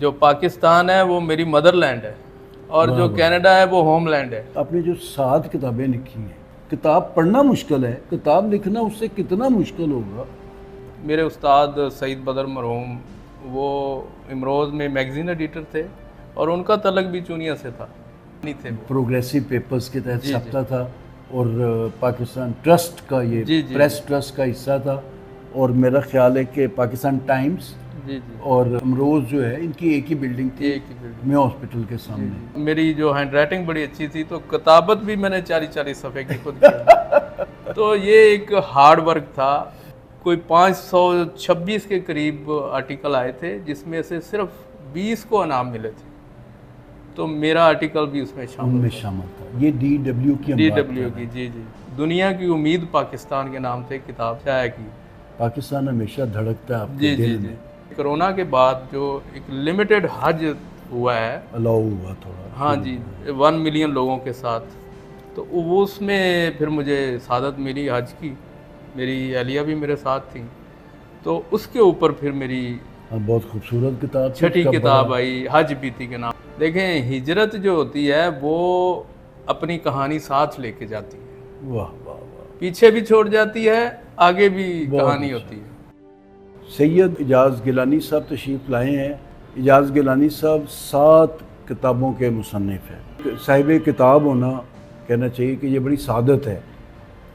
जो पाकिस्तान है वो मेरी मदरलैंड है और जो कनाडा है वो होमलैंड है। आपने जो 7 किताबें लिखी हैं, किताब पढ़ना मुश्किल है, किताब लिखना उससे कितना मुश्किल होगा। मेरे उस्ताद सईद बदर मरहूम वो इमरोज़ में मैगज़ीन एडिटर थे और उनका तलक भी चुनिया से था, नहीं थे वो। प्रोग्रेसिव पेपर्स के तहत जी, जी। छपता था और पाकिस्तान ट्रस्ट का ये जी, जी, प्रेस ट्रस्ट का हिस्सा था। और मेरा ख्याल है कि पाकिस्तान टाइम्स जी जी और अमरोज़ जो है इनकी एक ही बिल्डिंग थी, एक ही बिल्डिंग। मैं हॉस्पिटल के सामने। मेरी जो हैंड राइटिंग बड़ी अच्छी थी तो किताबत भी मैंने 40-40 सफ़े की खुद की। तो ये एक हार्ड वर्क था। कोई 526 के करीब आर्टिकल आए थे जिसमें से सिर्फ 20 को इनाम मिले थे, तो मेरा आर्टिकल भी उसमें उनमें शामिल शामिल था। ये DW की हम बात कर DW रहे की। हैं। जी जी, दुनिया की उम्मीद पाकिस्तान के नाम से किताब शाया की। पाकिस्तान हमेशा धड़कता है आपके जी जी दिल जी। में। कोरोना के बाद जो एक लिमिटेड हज हुआ है, अलाउ हुआ थोड़ा। हाँ जी, 1 मिलियन लोगों के साथ, तो वो उसमें फिर मुझे सादत मिली हज की। मेरी अहलिया भी मेरे साथ थी, तो उसके ऊपर फिर मेरी हाँ, बहुत खूबसूरत किताब थी। छठी उसका किताब बड़ा आई हज बीती के नाम। देखें, हिजरत जो होती है वो अपनी कहानी साथ लेके जाती है, वाह वाह वाह, पीछे भी छोड़ जाती है, आगे भी बहुत कहानी अच्छा। होती है। सैयद इजाज़ गिलानी साहब तशरीफ़ लाए हैं। इजाज़ गिलानी साहब 7 किताबों के मुसन्निफ़ हैं। साहिब किताब होना कहना चाहिए कि ये बड़ी सादत है।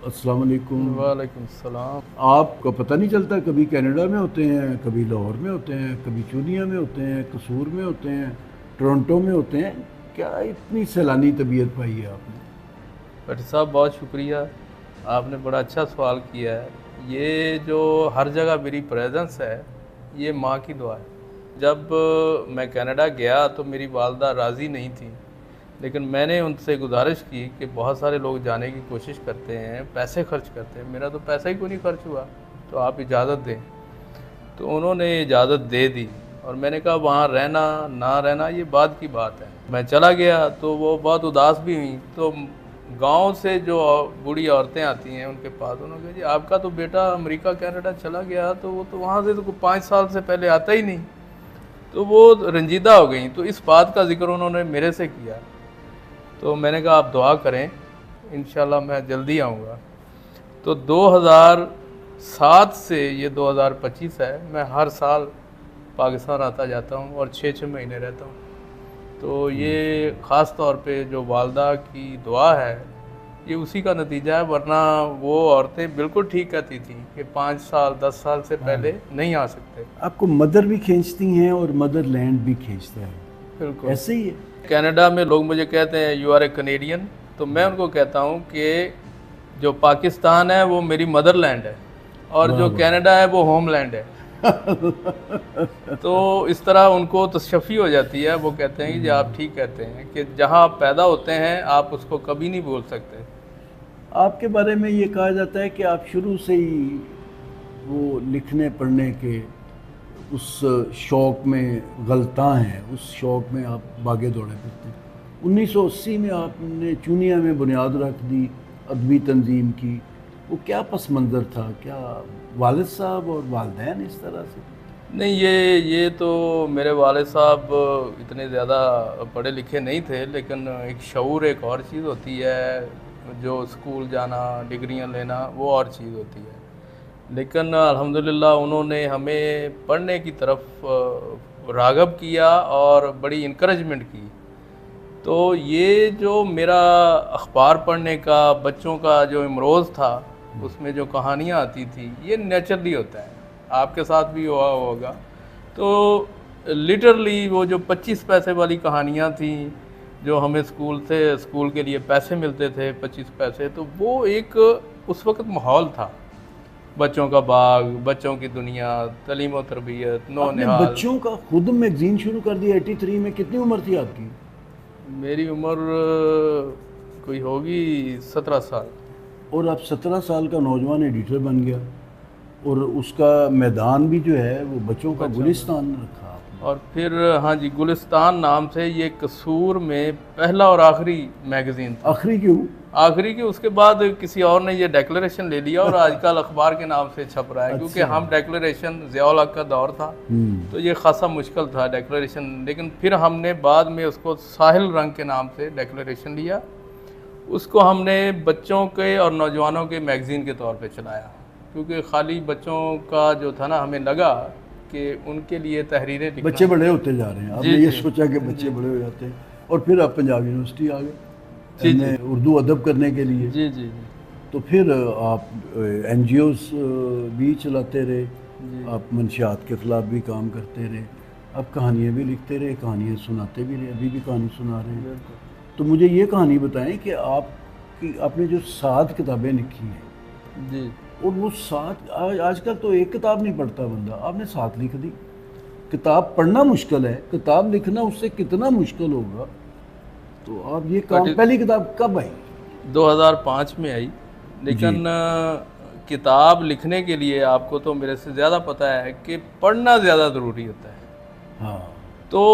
अस्सलाम वालेकुम। वालेकुम सलाम। आपको पता नहीं चलता, कभी कनाडा में होते हैं, कभी लाहौर में होते हैं, कभी चूनिया में होते हैं, कसूर में होते हैं, टोरंटो में होते हैं। क्या इतनी सैलानी तबीयत पाई है आपने? भट्ट साहब बहुत शुक्रिया, आपने बड़ा अच्छा सवाल किया है। ये जो हर जगह मेरी प्रेजेंस है ये माँ की दुआ है। जब मैं कनाडा गया तो मेरी वालदा राज़ी नहीं थी, लेकिन मैंने उनसे गुजारिश की कि बहुत सारे लोग जाने की कोशिश करते हैं, पैसे खर्च करते हैं, मेरा तो पैसा ही कोई नहीं खर्च हुआ, तो आप इजाज़त दें। तो उन्होंने इजाज़त दे दी और मैंने कहा वहाँ रहना ना रहना ये बाद की बात है। मैं चला गया तो वो बहुत उदास भी हुई, तो गांव से जो बूढ़ी औरतें आती हैं उनके पास, उन्होंने कहा जी आपका तो बेटा अमेरिका कनाडा चला गया, तो वो तो वहाँ से तो 5 साल से पहले आता ही नहीं। तो वो रंजीदा हो गई, तो इस बात का जिक्र उन्होंने मेरे से किया। तो मैंने कहा आप दुआ करें, इंशाल्लाह मैं जल्दी आऊँगा। तो 2007 से ये 2025 है, मैं हर साल पाकिस्तान आता जाता हूँ और 6-6 महीने रहता हूँ। तो ये ख़ास तौर पे जो वालदा की दुआ है ये उसी का नतीजा है, वरना वो औरतें बिल्कुल ठीक कहती थी कि 5 साल 10 साल से पहले नहीं आ सकते। आपको मदर भी खींचती हैं और मदर लैंड भी खींचता है, बिल्कुल ऐसे ही है। कनाडा में लोग मुझे कहते हैं यू आर ए कनेडियन, तो मैं उनको कहता हूँ कि जो पाकिस्तान है वो मेरी मदरलैंड है और जो कनाडा है वो होमलैंड है। तो इस तरह उनको तशफ़ी हो जाती है, वो कहते हैं कि जी आप ठीक कहते हैं कि जहाँ आप पैदा होते हैं आप उसको कभी नहीं भूल सकते। आपके बारे में ये कहा जाता है कि आप शुरू से ही वो लिखने पढ़ने के उस शौक़ में गलता हैं, उस शौक़ में आप भागे दौड़े फिरते हैं। 1980 में आपने चूनिया में बुनियाद रख दी अदबी तंजीम की। वो क्या पस मंज़र था? क्या वालिद साहब और वालिदैन इस तरह से? नहीं, ये तो मेरे वालिद साहब इतने ज़्यादा पढ़े लिखे नहीं थे, लेकिन एक शऊर एक और चीज़ होती है, जो स्कूल जाना डिग्रियां लेना वो और चीज़ होती है। लेकिन अल्हम्दुलिल्लाह उन्होंने हमें पढ़ने की तरफ राग़ब किया और बड़ी इनकरेजमेंट की। तो ये जो मेरा अखबार पढ़ने का, बच्चों का जो इमरोज़ था उसमें जो कहानियाँ आती थी, ये नेचुरली होता है, आपके साथ भी हुआ होगा। तो लिटरली वो जो 25 पैसे वाली कहानियाँ थी, जो हमें स्कूल के लिए पैसे मिलते थे 25 पैसे, तो वो एक उस वक़्त माहौल था। बच्चों का बाग, बच्चों की दुनिया, तालीम व तरबियत, आपने नौ-निहाल। बच्चों का खुद मैगज़ीन शुरू कर दिया 83 में। कितनी उम्र थी आपकी? मेरी उम्र कोई होगी 17 साल। और आप 17 साल का नौजवान एडिटर बन गया और उसका मैदान भी जो है वो बच्चों का गुलिस्तान रखा आपने। और फिर हाँ जी, गुलिस्तान नाम से ये कसूर में पहला और आखिरी मैगज़ीन था। आखिरी क्यों? आखिरी की उसके बाद किसी और ने ये डेक्लेरेशन ले लिया और आजकल अखबार के नाम से छप रहा है, क्योंकि हम डेक्लेरेशन ज़ियाउल हक का दौर था तो ये खासा मुश्किल था डेक्लेरेशन, लेकिन फिर हमने बाद में उसको साहिल रंग के नाम से डेक्लेरेशन लिया। उसको हमने बच्चों के और नौजवानों के मैगज़ीन के तौर पे चलाया, क्योंकि खाली बच्चों का जो था ना, हमें लगा कि उनके लिए तहरीरें लिखना। बच्चे बड़े होते जा रहे हैं, आपने जी, ये जी। सोचा कि बच्चे बड़े हो जाते हैं, और फिर आप पंजाब यूनिवर्सिटी आ गए जी, जी। उर्दू अदब करने के लिए। जी जी जी तो फिर आप NGOs भी चलाते रहे, आप मंशियात के ख़िलाफ़ भी काम करते रहे, आप कहानियाँ भी लिखते रहे, कहानियाँ सुनाते भी रहे, अभी भी कहानी सुना रहे हैं। बिल्कुल। तो मुझे ये कहानी बताएं कि आपने जो 7 किताबें लिखी हैं, जी और वो 7 आजकल तो एक किताब नहीं पढ़ता बंदा, आपने 7 लिख दी। किताब पढ़ना मुश्किल है, किताब लिखना उससे कितना मुश्किल होगा। तो आप ये काम, पहली किताब कब आई? 2005 में आई, लेकिन किताब लिखने के लिए आपको तो मेरे से ज़्यादा पता है कि पढ़ना ज़्यादा ज़रूरी होता है। हाँ। तो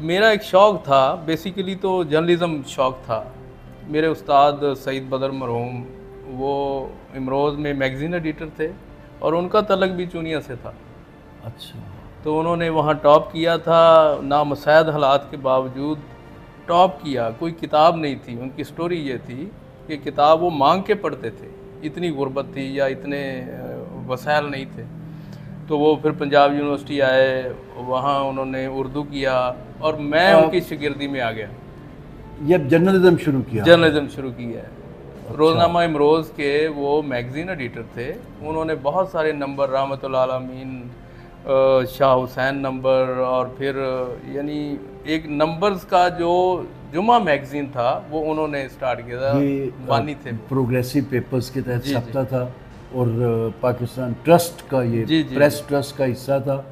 मेरा एक शौक़ था, बेसिकली तो जर्नलिज़म शौक़ था। मेरे उस्ताद सईद बदर मरहूम, वो इमरोज़ में मैगज़ीन एडिटर थे और उनका तलक भी चुनिया से था। अच्छा। तो उन्होंने वहाँ टॉप किया था, नामसैद हालात के बावजूद टॉप किया। कोई किताब नहीं थी, उनकी स्टोरी ये थी कि किताब वो मांग के पढ़ते थे, इतनी गुर्बत थी या इतने वसाइल नहीं थे। तो वो फिर पंजाब यूनिवर्सिटी आए, वहाँ उन्होंने उर्दू किया और मैं उनकी शागिर्दी में आ गया। ये जर्नलिज्म शुरू किया? जर्नलिज्म शुरू किया है। रोज़नामा इमरोज़ के वो मैगज़ीन एडिटर थे, उन्होंने बहुत सारे नंबर, रहमतुल आलमीन, शाह हुसैन नंबर, और फिर यानी एक नंबर्स का जो जुमा मैगज़ीन था वो उन्होंने स्टार्ट किया था। ये बानी थे, प्रोग्रेसिव पेपर्स के तहत जी, छपता था, और पाकिस्तान ट्रस्ट का, ये जी, जी, प्रेस ट्रस्ट का हिस्सा था।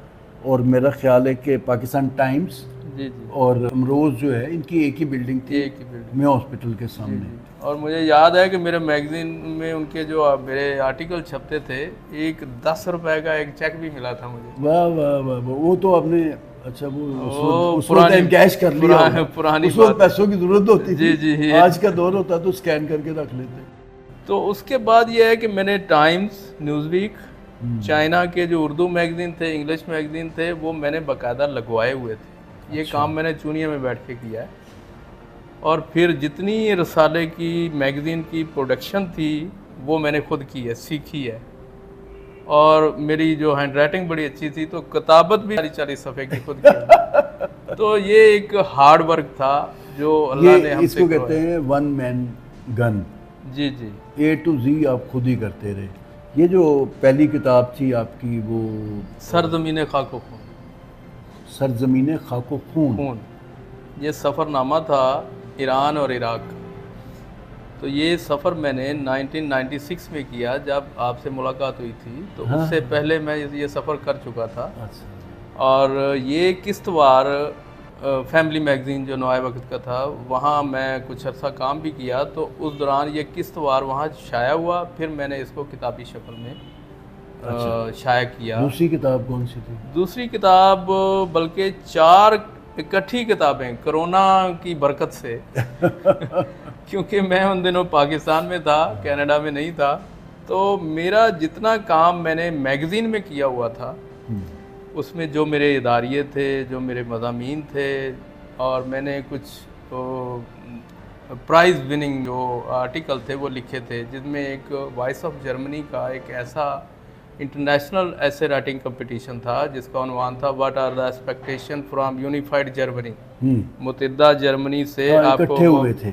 और मेरा ख्याल है कि पाकिस्तान टाइम्स जी जी और अमरोज़ जो है, इनकी एक ही बिल्डिंग थी, एक ही बिल्डिंग। मैं हॉस्पिटल के सामने। और मुझे याद है कि मेरे मैगज़ीन में उनके जो मेरे आर्टिकल छपते थे, एक 10 रुपए का एक चेक भी मिला था मुझे। वाह वाह वाह वाह, वो तो आपने, अच्छा वो उस पुरानी- वक्त कैश कर लिया होगा। पुरानी उस वक्त बात है। पैसों की ज़रूरत होती जी, थी, जी, आज का दौर होता तो स्कैन करके रख लेते। तो उसके बाद ये है कि मैंने टाइम्स, न्यूज़वीक, चाइना के जो उर्दू मैगज़ीन थे, इंग्लिश मैगज़ीन थे, वो मैंने बाकायदा लगवाए हुए थे। ये काम मैंने चूनिया में बैठ के किया है। और फिर जितनी रसाले की मैगज़ीन की प्रोडक्शन थी वो मैंने खुद की है, सीखी है। और मेरी जो हैंड राइटिंग बड़ी अच्छी थी, तो किताबत भी 40 सफ़े की खुद की है। तो ये एक हार्ड वर्क था जो अल्लाह ने हमसे इसको कहते हैं वन मैन गन। जी जी। A to Z आप खुद ही करते रहे। ये जो पहली किताब थी आपकी, वो सरज़मीन खाको खून, सरजमीन खाको खून, ये सफ़रनामा था ईरान और इराक का। तो ये सफ़र मैंने 1996 में किया, जब आपसे मुलाकात हुई थी। तो उससे पहले मैं ये सफ़र कर चुका था। अच्छा। और ये किश्तवाड़ फैमिली मैगज़ीन जो नवाए वक्त का था, वहाँ मैं कुछ अर्सा काम भी किया। तो उस दौरान ये किश्तवाड़ वहाँ शाया हुआ, फिर मैंने इसको किताबी शक्ल में शाया किया। दूसरी किताब कौन सी थी? दूसरी किताब, बल्कि 4 इकट्ठी किताबें, कोरोना की बरकत से क्योंकि मैं उन दिनों पाकिस्तान में था, कनाडा में नहीं था। तो मेरा जितना काम मैंने मैगज़ीन में किया हुआ था, उसमें जो मेरे इदारिये थे, जो मेरे मज़ामीन थे, और मैंने कुछ प्राइज़ विनिंग जो आर्टिकल थे वो लिखे थे, जिसमें एक वॉइस ऑफ जर्मनी का एक ऐसा इंटरनेशनल ऐसे राइटिंग कंपटीशन था जिसका उन्वान था what are the expectation from unified Germany. मुतहदा जर्मनी से आपको हुए थे।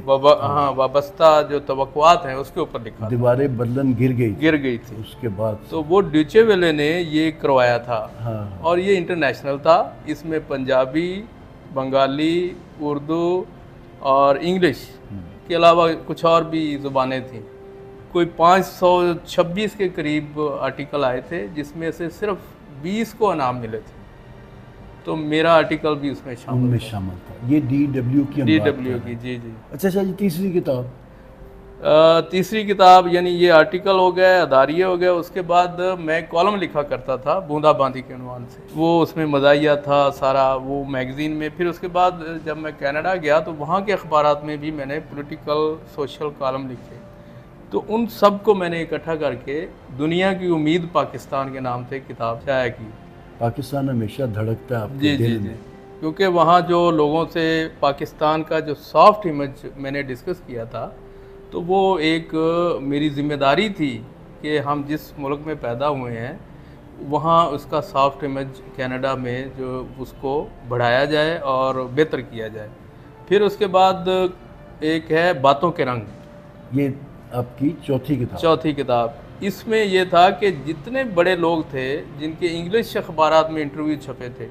वाबस्ता जो तवक्कुआत हैं उसके ऊपर लिखा, दीवारें बर्लिन गिर गई थी उसके बाद। तो वो ड्यूचे वेले ने ये करवाया था। हाँ। और ये इंटरनेशनल था, इसमें पंजाबी, बंगाली, उर्दू और इंग्लिश के अलावा कुछ और भी ज़ुबानें थीं। कोई 526 के करीब आर्टिकल आए थे, जिसमें से सिर्फ 20 को इनाम मिले थे। तो मेरा आर्टिकल भी उसमें शामिल था। ये DW की DW की, जी जी। अच्छा जी, तीसरी किताब? तीसरी किताब यानी ये आर्टिकल हो गया, अदारिया हो गया। उसके बाद मैं कॉलम लिखा करता था बूंदा बांदी के उन्वान से, वो उसमें मज़ाहिया था सारा वो मैगज़ीन में। फिर उसके बाद जब मैं कनाडा गया तो वहाँ के अखबारात में भी मैंने पॉलिटिकल सोशल कॉलम लिखे। तो उन सब को मैंने इकट्ठा करके दुनिया की उम्मीद पाकिस्तान के नाम से किताब शाया की। पाकिस्तान हमेशा धड़कता है आपके जी जी दिल जी, में। क्योंकि वहाँ जो लोगों से पाकिस्तान का जो सॉफ्ट इमेज मैंने डिस्कस किया था, तो वो एक मेरी जिम्मेदारी थी कि हम जिस मुल्क में पैदा हुए हैं वहाँ उसका सॉफ्ट इमेज कनाडा में जो उसको बढ़ाया जाए और बेहतर किया जाए। फिर उसके बाद एक है बातों के रंग, ये आपकी चौथी किताब। चौथी किताब। इसमें ये था कि जितने बड़े लोग थे जिनके इंग्लिश अखबारात में इंटरव्यू छपे थे,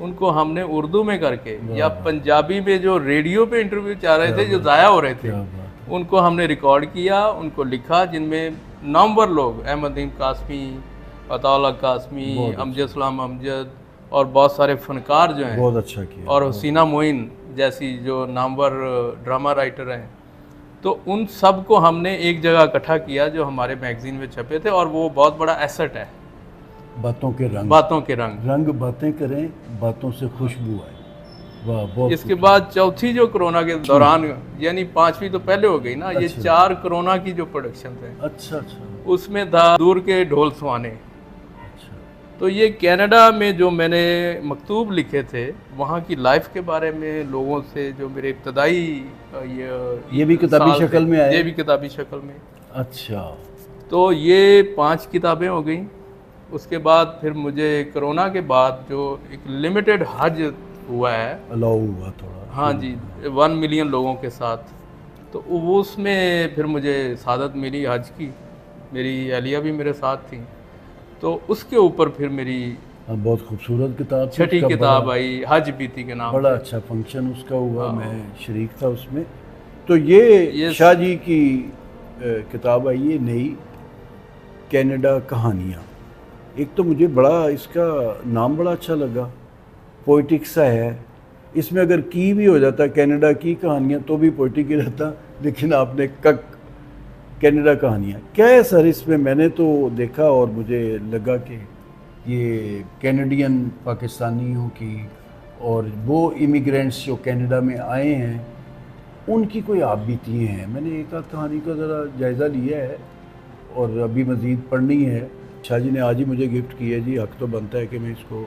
उनको हमने उर्दू में करके या पंजाबी में जो रेडियो पे इंटरव्यू चाह रहे थे जो ज़ाया हो रहे थे, क्या बात है। उनको हमने रिकॉर्ड किया, उनको लिखा, जिनमें नामवर लोग अहमद नदीम कासमी, अताउल्लाह कासमी, बहुत अच्छा। अमजद सलाम अमजद और बहुत सारे फनकार जो हैं, बहुत अच्छा किया। और हुसीना मोइन जैसी जो नामवर ड्रामा राइटर हैं। तो उन सब को हमने एक जगह इकट्ठा किया जो हमारे मैगज़ीन में छपे थे, और वो बहुत बड़ा एसेट है। बातों के रंग। बातों के रंग। रंग बातें करें, बातों से खुशबू आए। वाह, बहुत इसके बाद चौथी जो कोरोना के दौरान, यानी पांचवी तो पहले हो गई ना, ये अच्छा। 4 कोरोना की जो प्रोडक्शन थे अच्छा अच्छा उसमें था दूर के ढोल सुहाने। अच्छा। तो ये कनाडा में जो मैंने मकतूब लिखे थे वहाँ की लाइफ के बारे में, लोगों से जो मेरे इब्तदाई ये भी किताबी साल थे, शक्ल में आए? ये भी किताबी शक्ल में। अच्छा। तो ये 5 किताबें हो गई। उसके बाद फिर मुझे कोरोना के बाद जो एक लिमिटेड हज हुआ है, अलाउ हुआ थोड़ा। हाँ जी, 1 मिलियन लोगों के साथ, तो वो उसमें फिर मुझे सादत मिली हज की। मेरी अहलिया भी मेरे साथ थी, तो उसके ऊपर फिर मेरी हाँ, बहुत खूबसूरत किताब थी। छठी उसका किताब बड़ा- आई, हज बीती के नाम बड़ा से। अच्छा फंक्शन उसका हुआ, हाँ। मैं शरीक था उसमें। तो ये शाह जी की किताब आई है नई, कनाडा कहानियाँ। एक तो मुझे बड़ा इसका नाम बड़ा अच्छा लगा, पोइटिक सा है। इसमें अगर की भी हो जाता कनाडा की कहानियाँ तो भी पोइटिक ही रहता, लेकिन आपने कक कनाडा कहानियाँ क्या है सर इसमें? मैंने तो देखा और मुझे लगा कि ये कैनेडियन पाकिस्तानियों की और वो इमिग्रेंट्स जो कनाडा में आए हैं उनकी कोई आप बीती हैं। मैंने एक आध कहानी का ज़रा जायज़ा लिया है और अभी मज़ीद पढ़नी है। शाह जी ने आज ही मुझे गिफ्ट किया जी, हक तो बनता है कि मैं इसको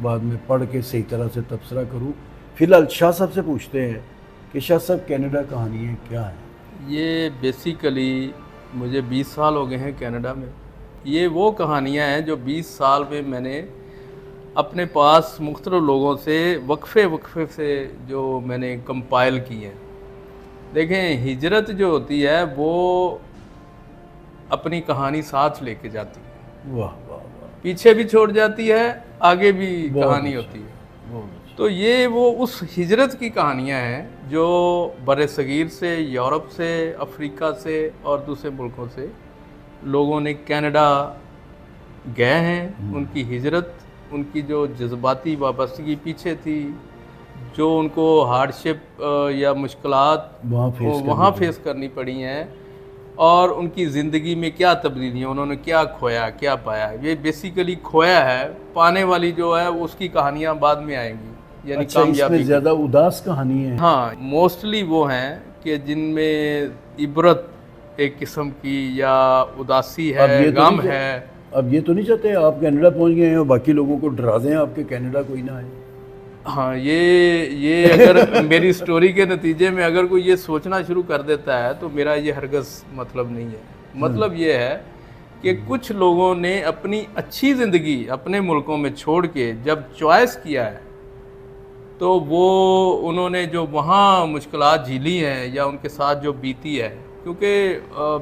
बाद में पढ़ के सही तरह से तबसरा करूं। फ़िलहाल शाह साहब से पूछते हैं कि शाह साहब कनाडा कहानियाँ क्या हैं? ये बेसिकली मुझे 20 साल हो गए हैं कनाडा में। ये वो कहानियाँ हैं जो 20 साल में मैंने अपने पास मुख्तलिफ लोगों से वक्फे से जो मैंने कंपाइल की हैं। देखें, हिजरत जो होती है वो अपनी कहानी साथ लेके जाती है, वाह वाह वाह, पीछे भी छोड़ जाती है, आगे भी बहुत कहानी अच्छा, होती है। बहुत अच्छा। तो ये वो उस हिजरत की कहानियाँ हैं जो बरसगीर से, यूरोप से, अफ्रीका से और दूसरे मुल्कों से लोगों ने कनाडा गए हैं। उनकी हिजरत, उनकी जो जज्बाती वाबस्तगी पीछे थी, जो उनको हार्डशिप या मुश्किलात वहाँ फेस करनी पड़ी हैं, और उनकी ज़िंदगी में क्या तब्दीलियाँ, उन्होंने क्या खोया क्या पाया। ये बेसिकली खोया है, पाने वाली जो है उसकी कहानियाँ बाद में आएंगी, यानी अच्छा, कामयाबी इसमें ज़्यादा उदास कहानी है? हाँ, मोस्टली वो हैं कि जिनमें इबरत एक किस्म की या उदासी है, गम है। अब ये तो नहीं चाहते आप कनाडा पहुंच गए हैं और बाकी लोगों को डरा दें आपके कनाडा कोई ना आए? हाँ, ये अगर मेरी स्टोरी के नतीजे में अगर कोई ये सोचना शुरू कर देता है तो मेरा ये हरगज़ मतलब नहीं है। मतलब ये है कि कुछ लोगों ने अपनी अच्छी ज़िंदगी अपने मुल्कों में छोड़ के जब चॉइस किया है, तो वो उन्होंने जो वहाँ मुश्किलात झेली हैं या उनके साथ जो बीती है, क्योंकि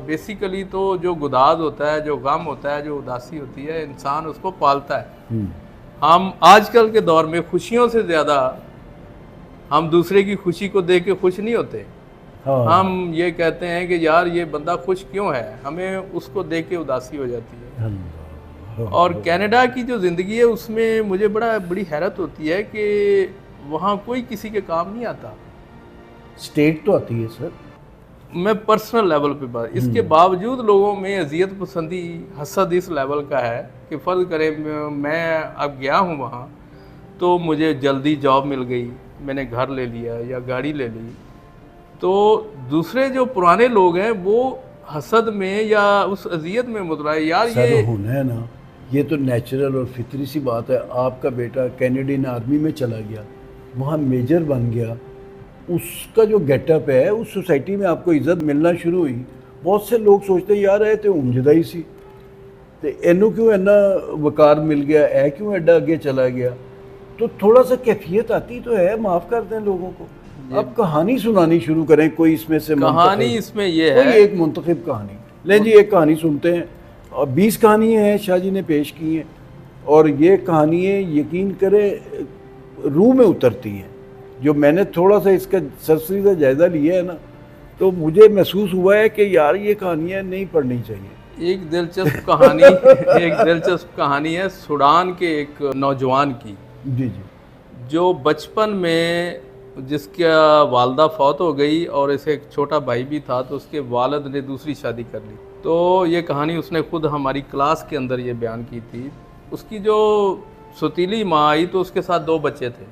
बेसिकली तो जो गुदाज होता है, जो गम होता है, जो उदासी होती है, इंसान उसको पालता है। हम आजकल के दौर में खुशियों से ज़्यादा हम दूसरे की खुशी को देख के खुश नहीं होते। हाँ। हम ये कहते हैं कि यार ये बंदा खुश क्यों है, हमें उसको देख के उदासी हो जाती है। और कनाडा की जो ज़िंदगी है उसमें मुझे बड़ी हैरत होती है कि वहाँ कोई किसी के काम नहीं आता। स्टेट तो आती है सर? मैं पर्सनल लेवल पे बात, इसके बावजूद लोगों में अजियत पसंदी हसद इस लेवल का है कि फ़र्ज़ करें मैं अब गया हूँ वहाँ, तो मुझे जल्दी जॉब मिल गई, मैंने घर ले लिया या गाड़ी ले ली, तो दूसरे जो पुराने लोग हैं वो हसद में या उस अजियत में मुतराए यार सर ये होना है ना, ये तो नेचुरल और फितरी सी बात है। आपका बेटा कैनेडियन आर्मी में चला गया, वहाँ मेजर बन गया, उसका जो गेटअप है उस सोसाइटी में आपको इज्जत मिलना शुरू हुई। बहुत से लोग सोचते हैं यार है तो उमजदा ही सी, तो एनू क्यों इन्ना वकार मिल गया है, क्यों एडा आगे चला गया, तो थोड़ा सा कैफियत आती तो है, माफ़ कर दें लोगों को। अब कहानी सुनानी शुरू करें कोई इसमें से, कहानी इसमें ये कोई है, एक मुंतखब कहानी लें जी, एक कहानी सुनते हैं। और 20 कहानियाँ हैं शाह जी ने पेश की हैं, और ये कहानियाँ यकीन करें रूह में उतरती हैं। जो मैंने थोड़ा सा इसका सरसरी का जायज़ा लिया है ना, तो मुझे महसूस हुआ है कि यार ये कहानियाँ नहीं पढ़नी चाहिए। एक दिलचस्प कहानी एक दिलचस्प कहानी है सूडान के एक नौजवान की, जी जी। जो बचपन में जिसका वालदा फौत हो गई और इसे एक छोटा भाई भी था, तो उसके वालिद ने दूसरी शादी कर ली। तो ये कहानी उसने खुद हमारी क्लास के अंदर ये बयान की थी। उसकी जो सतीली माँ आई तो उसके साथ 2 बच्चे थे।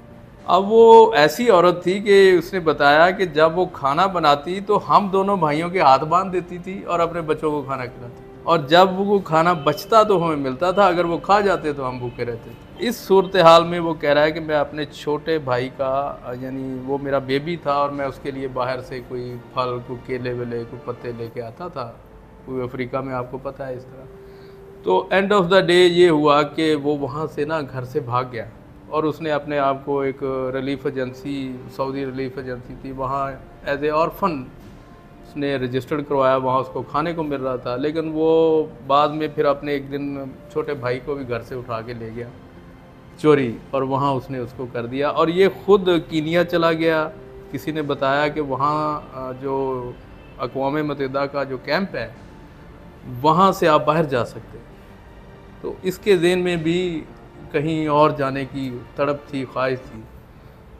अब वो ऐसी औरत थी कि उसने बताया कि जब वो खाना बनाती तो हम दोनों भाइयों के हाथ बांध देती थी और अपने बच्चों को खाना खिलाती, और जब वो खाना बचता तो हमें मिलता था, अगर वो खा जाते तो हम भूखे रहते थे। इस सूरत हाल में वो कह रहा है कि मैं अपने छोटे भाई का, यानी वो मेरा बेबी था, और मैं उसके लिए बाहर से कोई फल, कोई केले वेले, कोई पत्ते लेके आता था, कोई अफ्रीका में आपको पता है इस तरह। तो एंड ऑफ द डे ये हुआ कि वो वहाँ से ना घर से भाग गया, और उसने अपने आप को एक relief agency, Saudi relief agency थी, वहाँ एज ए ऑर्फन उसने रजिस्टर्ड करवाया। वहाँ उसको खाने को मिल रहा था, लेकिन वो बाद में फिर अपने एक दिन छोटे भाई को भी घर से उठा के ले गया चोरी, और वहाँ उसने उसको कर दिया, और ये खुद कीनिया चला गया। किसी ने बताया कि वहाँ जो अक़वाम मुत्तहिदा का जो कैंप है, वहाँ से आप बाहर जा सकते। तो इसके ज़हन में भी कहीं और जाने की तड़प थी, ख्वाहिश थी,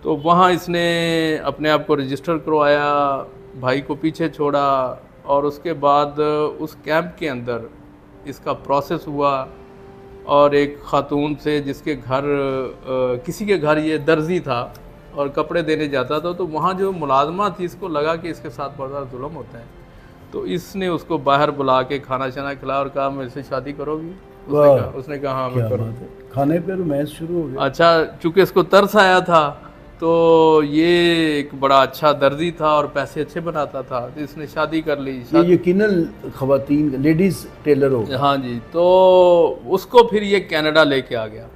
तो वहाँ इसने अपने आप को रजिस्टर करवाया, भाई को पीछे छोड़ा, और उसके बाद उस कैंप के अंदर इसका प्रोसेस हुआ। और एक ख़ातून से जिसके घर किसी के घर ये दर्जी था और कपड़े देने जाता था, तो वहाँ जो मुलाजमा थी, इसको लगा कि इसके साथ बहुत ज़्यादा जुल्म होता है, तो इसने उसको बाहर बुला के खाना शाना खिलाया और कहा मेरे से शादी करोगी? उसने कहा हाँ मैं करूँगा। खाने पे रोमांस शुरू हो गया। अच्छा, चूँकि इसको तरस आया था, तो ये एक बड़ा अच्छा दर्जी था और पैसे अच्छे बनाता था, तो इसने शादी कर ली। ये यकीनन ख़वातीन लेडीज़ टेलर हो। हाँ जी, तो उसको फिर ये कनाडा लेके आ गया।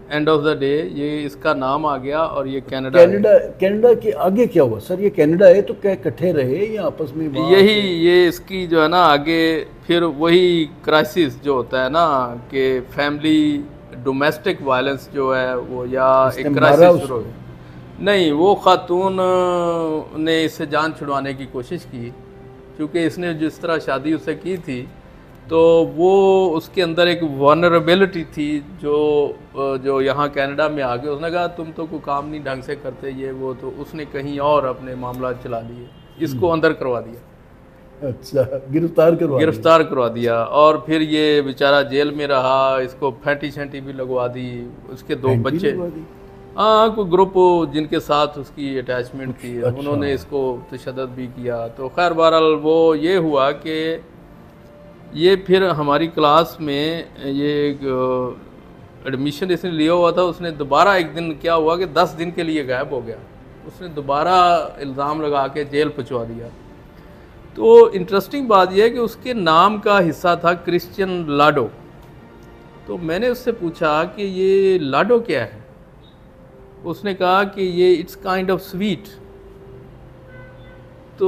एंड ऑफ द डे ये इसका नाम आ गया और ये कनाडा के आगे क्या हुआ सर? ये कनाडा है तो क्या इकट्ठे रहे या आपस में? यही ये इसकी जो है ना आगे फिर वही क्राइसिस जो होता है ना कि फैमिली डोमेस्टिक वायलेंस जो है वो, या एक क्राइसिस शुरू नहीं, वो खातून ने इससे जान छुड़वाने की कोशिश की, क्योंकि इसने जिस तरह शादी उससे की थी, तो वो उसके अंदर एक वनरेबिलिटी थी जो यहाँ कनाडा में आ गए। उसने कहा तुम तो कोई काम नहीं ढंग से करते, ये वो, तो उसने कहीं और अपने मामला चला लिए, इसको अंदर करवा दिया। अच्छा, गिरफ्तार करवा दिया, और फिर ये बेचारा जेल में रहा। इसको फैंटी शैंटी भी लगवा दी, उसके 2 बच्चे, हाँ, कोई ग्रुप जिनके साथ उसकी अटैचमेंट थी, अच्छा। उन्होंने इसको तशद्दुद भी किया। तो खैर बहरहाल वो ये हुआ कि ये फिर हमारी क्लास में ये एडमिशन इसने लिया हुआ था, उसने दोबारा एक दिन क्या हुआ कि 10 दिन के लिए गायब हो गया। उसने दोबारा इल्ज़ाम लगा के जेल पहुँचवा दिया। तो इंटरेस्टिंग बात यह है कि उसके नाम का हिस्सा था क्रिश्चियन लाडो। तो मैंने उससे पूछा कि ये लाडो क्या है? उसने कहा कि ये इट्स काइंड ऑफ स्वीट। तो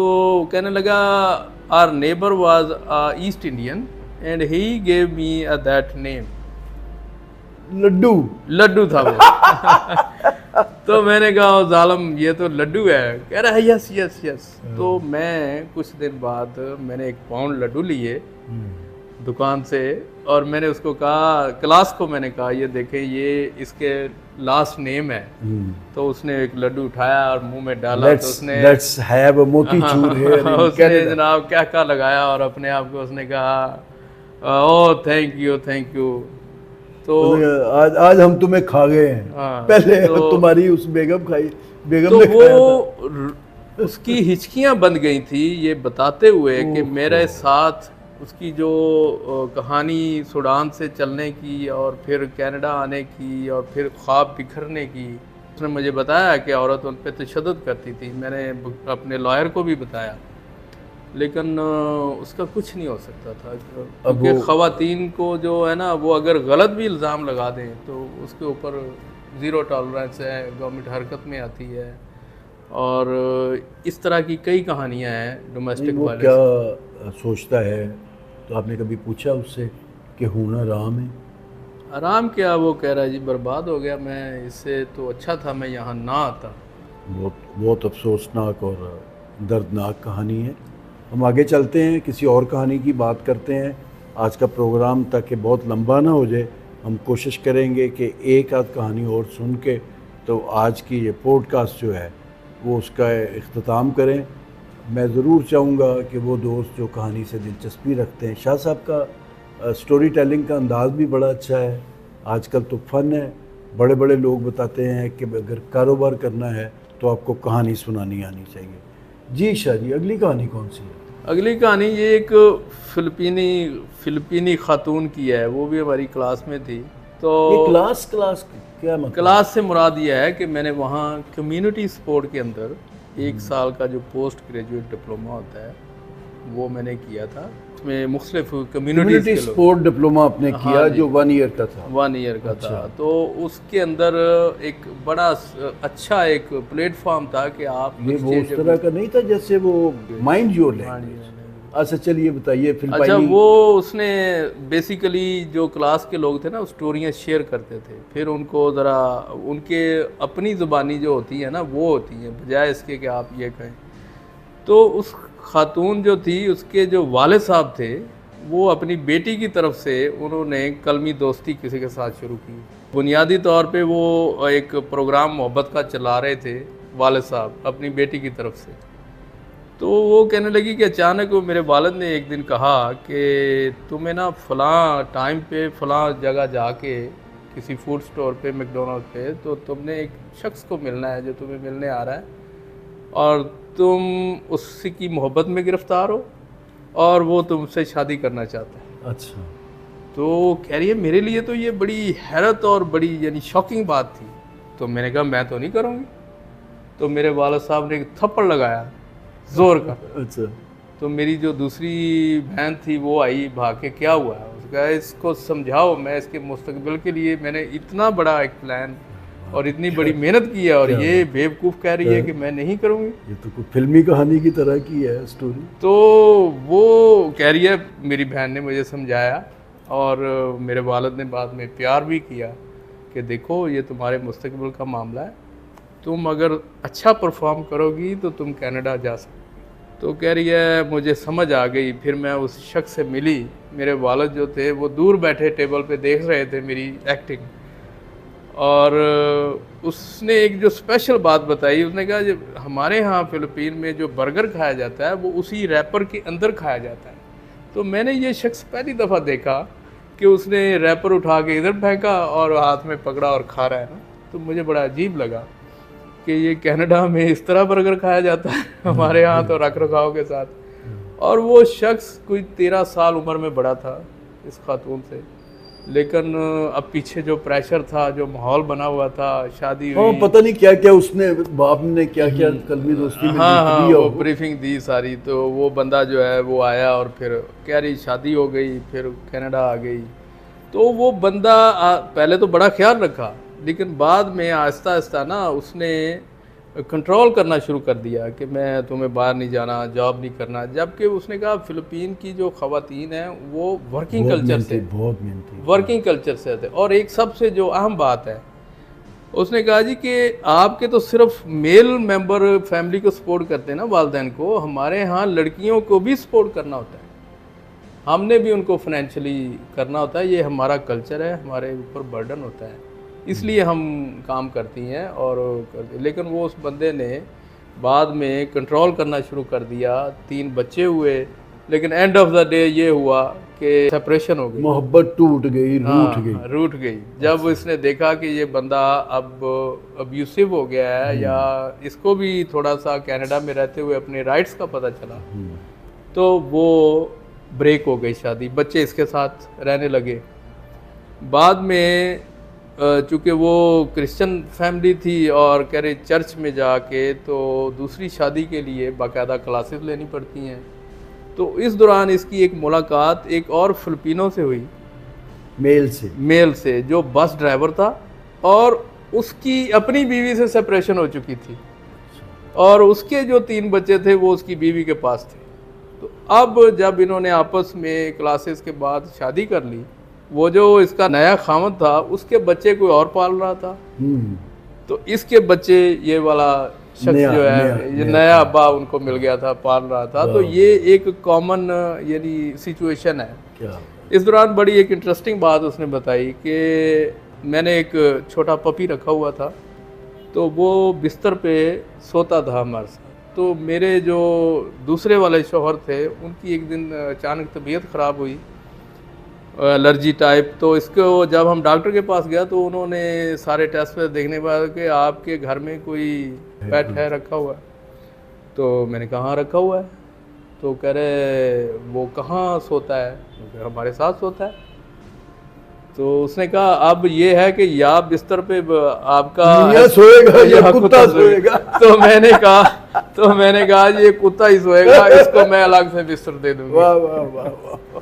कहने लगा our neighbour was East Indian and he gave me that name. Laddu था वो। तो मैंने कहा जालम ये तो लड्डू है। कह रहा है यस यस यस। तो मैं कुछ दिन बाद मैंने 1 पाउंड लड्डू लिए दुकान से, और मैंने उसको कहा, क्लास को मैंने कहा ये देखें, ये इसके लास्ट नेम है। तो उसने एक लड्डू उठाया और मुंह में डाला, तो उसने let's have a motichoor here in उसने कनाडा। जनाब क्या क्या लगाया और अपने आप को उसने कहा oh thank you thank you. तो आज आज हम तुम्हें खा गए हैं। हाँ, पहले तो तुम्हारी उस बेगम बेगम तो ने खाया था। वो उसकी हिचकियां बंद गई थी ये बताते हुए कि मेरे साथ उसकी जो कहानी सूडान से चलने की और फिर कनाडा आने की और फिर ख्वाब बिखरने की, उसने मुझे बताया कि औरत उन पर तशद्दुद करती थी। मैंने अपने लॉयर को भी बताया, लेकिन उसका कुछ नहीं हो सकता था, क्योंकि ख़वातीन को जो है ना, वो अगर गलत भी इल्ज़ाम लगा दें तो उसके ऊपर ज़ीरो टॉलरेंस है, गवर्नमेंट हरकत में आती है। और इस तरह की कई कहानियाँ हैं डोमेस्टिक वायलेंस। क्या सोचता है, तो आपने कभी पूछा उससे कि होना आराम है? आराम क्या, वो कह रहा है जी बर्बाद हो गया मैं, इससे तो अच्छा था मैं यहाँ ना आता। बहुत बहुत अफसोसनाक और दर्दनाक कहानी है। हम आगे चलते हैं, किसी और कहानी की बात करते हैं। आज का प्रोग्राम ताकि बहुत लंबा ना हो जाए, हम कोशिश करेंगे कि एक आध कहानी और सुन के तो आज की ये पॉडकास्ट जो है वो उसका इख्तिताम करें। मैं ज़रूर चाहूँगा कि वो दोस्त जो कहानी से दिलचस्पी रखते हैं, शाह साहब का स्टोरी टेलिंग का अंदाज़ भी बड़ा अच्छा है। आजकल तो फ़न है, बड़े बड़े लोग बताते हैं कि अगर कारोबार करना है तो आपको कहानी सुनानी आनी चाहिए। जी शाह जी, अगली कहानी कौन सी है? अगली कहानी ये एक फ़िलिपीनी खातून की है, वो भी हमारी क्लास में थी। तो ये क्लास क्या मतलब? क्लास से मुराद ये है कि मैंने वहाँ कम्युनिटी सपोर्ट के अंदर 1 साल का जो पोस्ट ग्रेजुएट डिप्लोमा होता है वो मैंने किया था। उसमें मुख्तलिफ कम्युनिटी सपोर्ट डिप्लोमा आपने किया। हाँ जो 1 ईयर का था। 1 ईयर का अच्छा। था। तो उसके अंदर एक बड़ा अच्छा एक प्लेटफॉर्म था कि आप ये वो उस तरह का नहीं था जैसे वो माइंड योर लैंग्वेज। अच्छा चलिए बताइए फिर। अच्छा, वो उसने बेसिकली जो क्लास के लोग थे ना, स्टोरियाँ शेयर करते थे, फिर उनको ज़रा उनके अपनी ज़ुबानी जो होती है ना वो होती है, बजाय इसके कि आप ये कहें। तो उस खातून जो थी, उसके जो वाले साहब थे, वो अपनी बेटी की तरफ से उन्होंने कलमी दोस्ती किसी के साथ शुरू की। बुनियादी तौर पे वो एक प्रोग्राम मोहब्बत का चला रहे थे वाले साहब अपनी बेटी की तरफ से। तो वो कहने लगी कि अचानक वो मेरे वालिद ने एक दिन कहा कि तुम्हें ना फ़लाँ टाइम पे फ़लाँ जगह जाके किसी फूड स्टोर पे, मैकडोनल्ड पे, तो तुमने एक शख्स को मिलना है जो तुम्हें मिलने आ रहा है और तुम उससे की मोहब्बत में गिरफ़्तार हो और वो तुमसे शादी करना चाहता है। अच्छा। तो कह रही है मेरे लिए तो ये बड़ी हैरत और बड़ी यानी शॉकिंग बात थी। तो मैंने कहा मैं तो नहीं करूँगी। तो मेरे वालिद साहब ने एक थप्पड़ लगाया ज़ोर का। अच्छा। तो मेरी जो दूसरी बहन थी वो आई भाग के, क्या हुआ है? उसने कहा इसको समझाओ, मैं इसके मुस्तकबिल के लिए मैंने इतना बड़ा एक प्लान और इतनी बड़ी मेहनत की है और ये बेवकूफ़ कह रही है कि मैं नहीं करूँगी। ये तो कोई फिल्मी कहानी की तरह की है स्टोरी। तो वो कह रही है, मेरी बहन ने मुझे समझाया और मेरे वालिद ने बाद में प्यार भी किया कि देखो ये तुम्हारे मुस्तकबिल का मामला है, तुम अगर अच्छा परफॉर्म करोगी तो तुम कनाडा जा सकते। तो कह रही है मुझे समझ आ गई। फिर मैं उस शख्स से मिली। मेरे वालिद जो थे वो दूर बैठे टेबल पे देख रहे थे मेरी एक्टिंग, और उसने एक जो स्पेशल बात बताई, उसने कहा जब हमारे यहाँ फ़िलिपीन में जो बर्गर खाया जाता है वो उसी रैपर के अंदर खाया जाता है। तो मैंने ये शख्स पहली दफ़ा देखा कि उसने रैपर उठा के इधर फेंका और हाथ में पकड़ा और खा रहा है ना। तो मुझे बड़ा अजीब लगा कि ये कनाडा में इस तरह बर्गर खाया जाता है, हमारे यहाँ तो रख रखाव के साथ। और वो शख्स कोई 13 साल उम्र में बड़ा था इस खातून से, लेकिन अब पीछे जो प्रेशर था, जो माहौल बना हुआ था, शादी हुई, पता नहीं क्या क्या उसने बाप ने क्या क्या कलमी दोस्ती में हाँ वो ब्रीफिंग दी सारी। तो वो बंदा जो है वो आया और फिर कह रही शादी हो गई, फिर कनाडा आ गई। तो वो बंदा पहले तो बड़ा ख्याल रखा, लेकिन बाद में आहिस्ता आहिस्ता ना उसने कंट्रोल करना शुरू कर दिया कि मैं तुम्हें बाहर नहीं जाना, जॉब नहीं करना। जबकि उसने कहा फ़िलिपीन की जो ख़वातीन हैं वो वर्किंग कल्चर से, बहुत मेहनती वर्किंग कल्चर से थे। और एक सबसे जो अहम बात है, उसने कहा जी कि आपके तो सिर्फ मेल मेंबर फैमिली को सपोर्ट करते हैं ना, वालिदैन को, हमारे यहाँ लड़कियों को भी सपोर्ट करना होता है, हमने भी उनको फाइनेंशियली करना होता है, ये हमारा कल्चर है, हमारे ऊपर बर्डन होता है। इसलिए हम काम करती हैं और लेकिन वो उस बंदे ने बाद में कंट्रोल करना शुरू कर दिया, 3 बच्चे हुए, लेकिन एंड ऑफ द डे ये हुआ कि सेपरेशन हो गई, मोहब्बत टूट गई, रूठ गई। जब इसने देखा कि ये बंदा अब अब्यूसिव हो गया है या इसको भी थोड़ा सा कनाडा में रहते हुए अपने राइट्स का पता चला, तो वो ब्रेक हो गई शादी, बच्चे इसके साथ रहने लगे। बाद में चूँकि वो क्रिश्चियन फैमिली थी और कह रहे चर्च में जाके तो दूसरी शादी के लिए बाकायदा क्लासेस लेनी पड़ती हैं। तो इस दौरान इसकी एक मुलाकात एक और फिलिपिनो से हुई, मेल से जो बस ड्राइवर था, और उसकी अपनी बीवी से सेपरेशन हो चुकी थी और उसके जो 3 बच्चे थे वो उसकी बीवी के पास थे। तो अब जब इन्होंने आपस में क्लासेस के बाद शादी कर ली, वो जो इसका नया खामद था उसके बच्चे कोई और पाल रहा था, तो इसके बच्चे ये वाला शख्स जो है ये नया अब्बा उनको मिल गया था, पाल रहा था। तो ये एक कॉमन यानी सिचुएशन है। क्या? इस दौरान बड़ी एक इंटरेस्टिंग बात उसने बताई कि मैंने एक छोटा पपी रखा हुआ था, तो वो बिस्तर पे सोता था हमारे साथ। तो मेरे जो दूसरे वाले शौहर थे उनकी एक दिन अचानक तबीयत ख़राब हुई, एलर्जी टाइप। तो इसको जब हम डॉक्टर के पास गया तो उन्होंने सारे टेस्ट पे देखने के बाद कि आपके घर में कोई पेट है रखा हुआ है। तो मैंने कहाँ रखा हुआ है, तो कह रहे वो कहाँ सोता है, तो हमारे साथ सोता है। तो उसने कहा अब ये है कि या बिस्तर पे आपका सोएगा या कुत्ता सोएगा। तो मैंने कहा ये कुत्ता ही सोएगा, इसको मैं अलग से बिस्तर दे दूंगी। वाह वाह वाह वाह,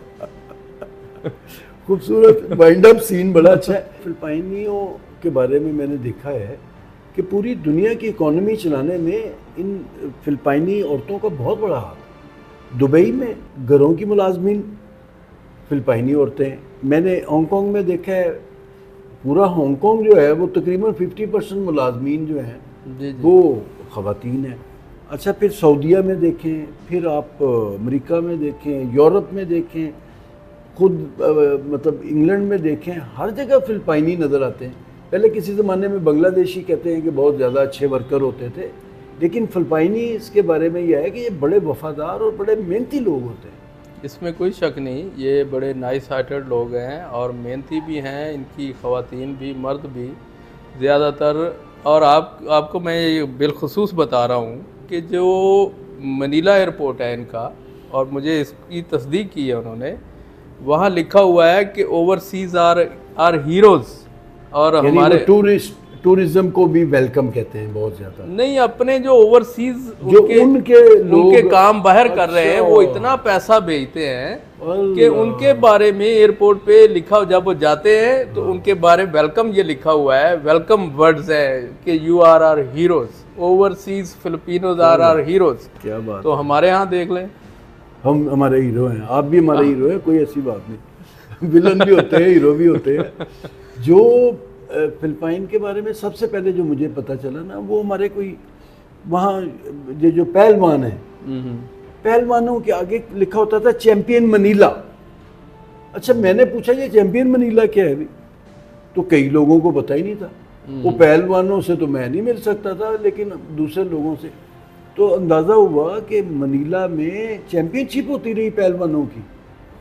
खूबसूरत वाइंड अप सीन, बड़ा अच्छा है। फिलिपाइनियों के बारे में मैंने देखा है कि पूरी दुनिया की इकोनॉमी चलाने में इन फिलिपाइनी औरतों का बहुत बड़ा हाथ है। दुबई में घरों की मुलाजमीन फिलिपाइनी औरतें, मैंने हांगकांग में देखा है, पूरा हांगकांग जो है वो तकरीबन 50% मुलाजमीन जो हैं वो ख़वातीन हैं। अच्छा, फिर सऊदीया में देखें, फिर आप अमेरिका में देखें, यूरोप में देखें, खुद मतलब इंग्लैंड में देखें, हर जगह फिलिपाइनी नज़र आते हैं। पहले किसी ज़माने में बांग्लादेशी कहते हैं कि बहुत ज़्यादा अच्छे वर्कर होते थे, लेकिन फिलिपाइनी इसके बारे में यह है कि ये बड़े वफादार और बड़े मेहनती लोग होते हैं। इसमें कोई शक नहीं, ये बड़े नाइस हार्टेड लोग हैं और मेहनती भी हैं, इनकी ख़वातीन भी मर्द भी ज़्यादातर। और आपको मैं ये बिलखुसूस बता रहा हूँ कि जो मनीला एयरपोर्ट है इनका, और मुझे इसकी तस्दीक की है उन्होंने, वहाँ लिखा हुआ है कि ओवरसीज़ आर हीरोज़। और हमारे टूरिज्म को भी वेलकम कहते हैं बहुत ज़्यादा। नहीं, अपने जो ओवरसीज जो उनके काम बाहर कर रहे हैं, वो इतना पैसा भेजते हैं कि उनके बारे में एयरपोर्ट पे लिखा, जब वो जाते हैं तो उनके बारे में वेलकम ये लिखा हुआ है, वेलकम वर्ड्स है कि you are are heroes, overseas Filipinos are heroes. क्या बात। तो हमारे यहाँ देख लें, हम हमारे हीरो हैं, आप भी हमारे हीरो हैं, कोई ऐसी बात नहीं। विलन भी होते हैं, हीरो भी होते हैं। जो फिलिपाइन के बारे में सबसे पहले जो मुझे पता चला ना, वो हमारे कोई वहाँ जो पहलवान है, पहलवानों के आगे लिखा होता था चैंपियन मनीला। अच्छा, मैंने पूछा ये चैंपियन मनीला क्या है भी, तो कई लोगों को पता ही नहीं था। वो पहलवानों से तो मैं नहीं मिल सकता था, लेकिन दूसरे लोगों से तो अंदाज़ा हुआ कि मनीला में चैंपियनशिप होती रही पहलवानों की।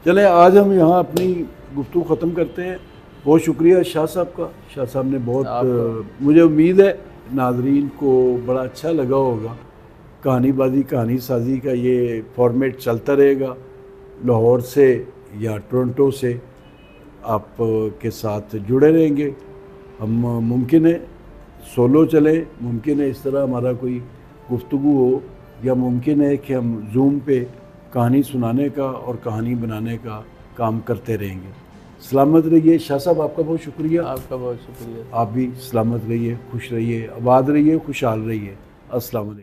चले आज हम यहाँ अपनी गुफ्तगू ख़त्म करते हैं। बहुत शुक्रिया शाह साहब का। शाह साहब ने बहुत मुझे उम्मीद है नाजरीन को बड़ा अच्छा लगा होगा। कहानीबाजी, कहानी साजी का ये फॉर्मेट चलता रहेगा। लाहौर से या टोरंटो से आप के साथ जुड़े रहेंगे। हम मुमकिन है सोलो चले, मुमकिन है इस तरह हमारा कोई गुफ्तगू हो, या मुमकिन है कि हम जूम पे कहानी सुनाने का और कहानी बनाने का काम करते रहेंगे। सलामत रहिए। शाह साहब आपका बहुत शुक्रिया। आपका बहुत शुक्रिया। आप भी सलामत रहिए, खुश रहिए, आबाद रहिए, खुशहाल रहिए। अस्सलाम वालेकुम।